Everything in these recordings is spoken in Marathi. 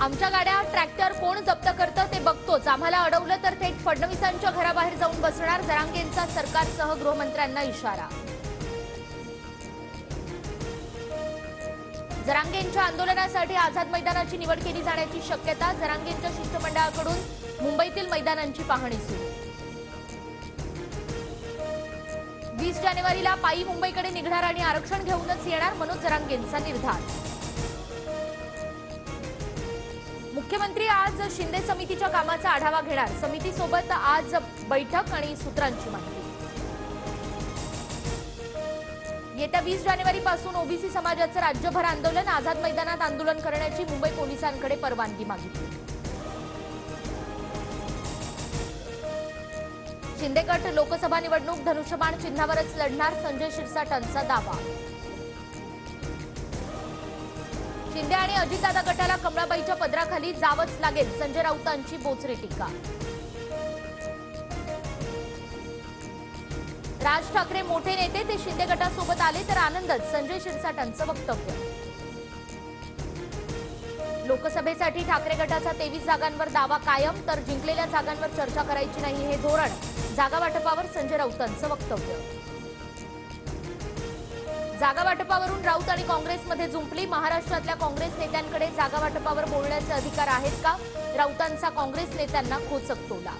आमच्या गाड्या ट्रॅक्टर कोण जप्त करतं ते बघतोच, आम्हाला अडवलं तर थेट फडणवीसांच्या घराबाहेर जाऊन बसणार, जरांगेंचा सरकारसह गृहमंत्र्यांना इशारा। जरांगेंच्या आंदोलनासाठी आझाद मैदानाची निवड केली जाण्याची शक्यता, जरांगेंच्या शिष्टमंडळाकडून मुंबईतील मैदानांची पाहणी सुरू। 20 जानेवारीला पायी मुंबईकडे निघणार आणि आरक्षण घेऊनच येणार, मनोज जरांगेंचा निर्धार। मुख्यमंत्री आज शिंदे समितीच्या कामाचा आढावा घेणार, समितीसोबत आज बैठक आणि सूत्रांची माहिती। येत्या 20 जानेवारीपासून ओबीसी समाजाचं राज्यभर आंदोलन, आझाद मैदानात आंदोलन करण्याची मुंबई पोलिसांकडे परवानगी मागितली। शिंदे गट लोकसभा निवडणूक धनुष्यबाण चिन्हावरच लढणार, संजय शिरसाटांचा दावा। शिंदे आणि अजितदादा गटाला कमळाबाईच्या पदराखाली जावंच लागेल, संजय राऊतांची बोचरी टीका। राज ठाकरे मोठे नेते, ते शिंदे गटासोबत आले तर आनंदच, संजय शिरसाटांचं वक्तव्य। लोकसभेसाठी ठाकरे गटाचा 23 जागांवर दावा कायम, तर जिंकलेल्या जागांवर चर्चा करायची नाही हे धोरण, जागा वाटपावर संजय राऊतांचं वक्तव्य। जागा वाटपावरून राऊत आणि काँग्रेसमध्ये जुंपली, महाराष्ट्रातल्या काँग्रेस नेत्यांकडे जागा वाटपावर बोलण्याचे अधिकार आहेत का, राऊतांचा काँग्रेस नेत्यांना खोचक टोला।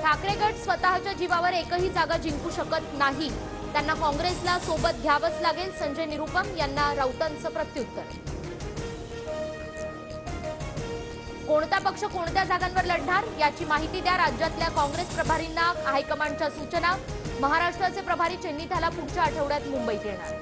ठाकरे गट स्वतःच्या जीवावर एकही जागा जिंकू शकत नाही, त्यांना काँग्रेसला सोबत घ्यावंच लागेल, संजय निरुपम यांना राऊतांचं प्रत्युत्तर। कोणता पक्ष कोणत्या जागांवर लढणार याची माहिती द्या, राज्यातल्या काँग्रेस प्रभारींना हायकमांडच्या सूचना, महाराष्ट्राचे प्रभारी चेन्नीथाला पुढच्या आठवड्यात मुंबईत येणार।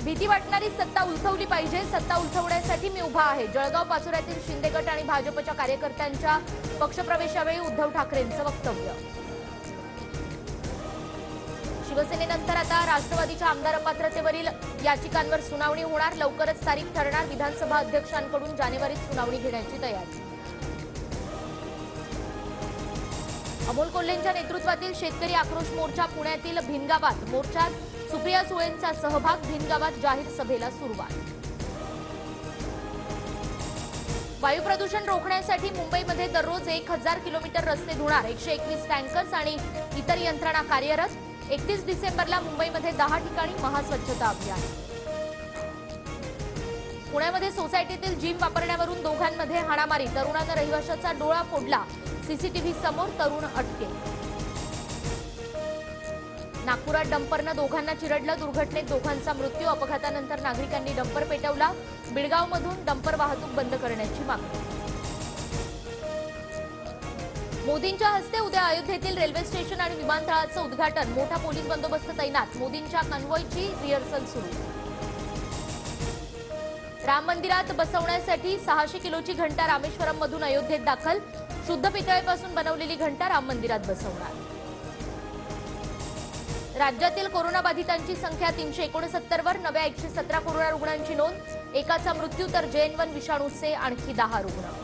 भीती वाटणारी सत्ता उलथवली पाहिजे, सत्ता उलथवण्यासाठी मी उभा आहे, जळगाव पाचोऱ्यातील शिंदे गट आणि भाजपच्या कार्यकर्त्यांच्या पक्षप्रवेशावेळी उद्धव ठाकरेंचं वक्तव्य। शिवसेनेनंतर आता राष्ट्रवादीच्या आमदार अपात्रतेवरील याचिकांवर सुनावणी होणार, लवकरच तारीख ठरणार, विधानसभा अध्यक्षांकडून जानेवारीत सुनावणी घेण्याची तयारी। अमोल कोल्हेंच्या नेतृत्वातील शेतकरी आक्रोश मोर्चा पुण्यातील भिनगावात, मोर्चात सुप्रिया सुळेंचा सहभाग, भिनगावात जाहीर सभेला सुरुवात। वायू प्रदूषण रोखण्यासाठी मुंबईमध्ये दररोज 1000 किलोमीटर रस्ते धुणार, 121 टँकर्स आणि इतर यंत्रणा कार्यरत, 31 डिसेंबरला मुंबईमध्ये 10 ठिकाणी महास्वच्छता अभियान। पुण्यामध्ये सोसायटीतील जिम वापरण्यावरून दोघांमध्ये हाणामारी, तरुणानं रहिवाशाचा डोळा फोडला, सीसीटीव्ही समोर, तरुण अटकेत। नागपुरात डंपरनं दोघांना चिरडलं, दुर्घटनेत दोघांचा मृत्यू, अपघातानंतर नागरिकांनी डंपर पेटवला, बिडगावमधून डंपर वाहतूक बंद करण्याची मागणी। मोदींच्या हस्ते उद्या अयोध्येतील रेल्वे स्टेशन आणि विमानतळाचं उद्घाटन, मोठा पोलीस बंदोबस्त तैनात, मोदींच्या कन्व्हॉयची रिहर्सल सुरू। राम मंदिरात बसवण्यासाठी 600 किलोची घंटा रामेश्वरममधून अयोध्येत दाखल, शुद्ध पितळेपासून बनवलेली घंटा राम मंदिरात बसवणार। राज्यातील कोरोनाबाधितांची संख्या 369 वर, नव्या 117 कोरोना रुग्णांची नोंद, एकाचा मृत्यू तर JN1 विषाणूचे आणखी 10 रुग्ण।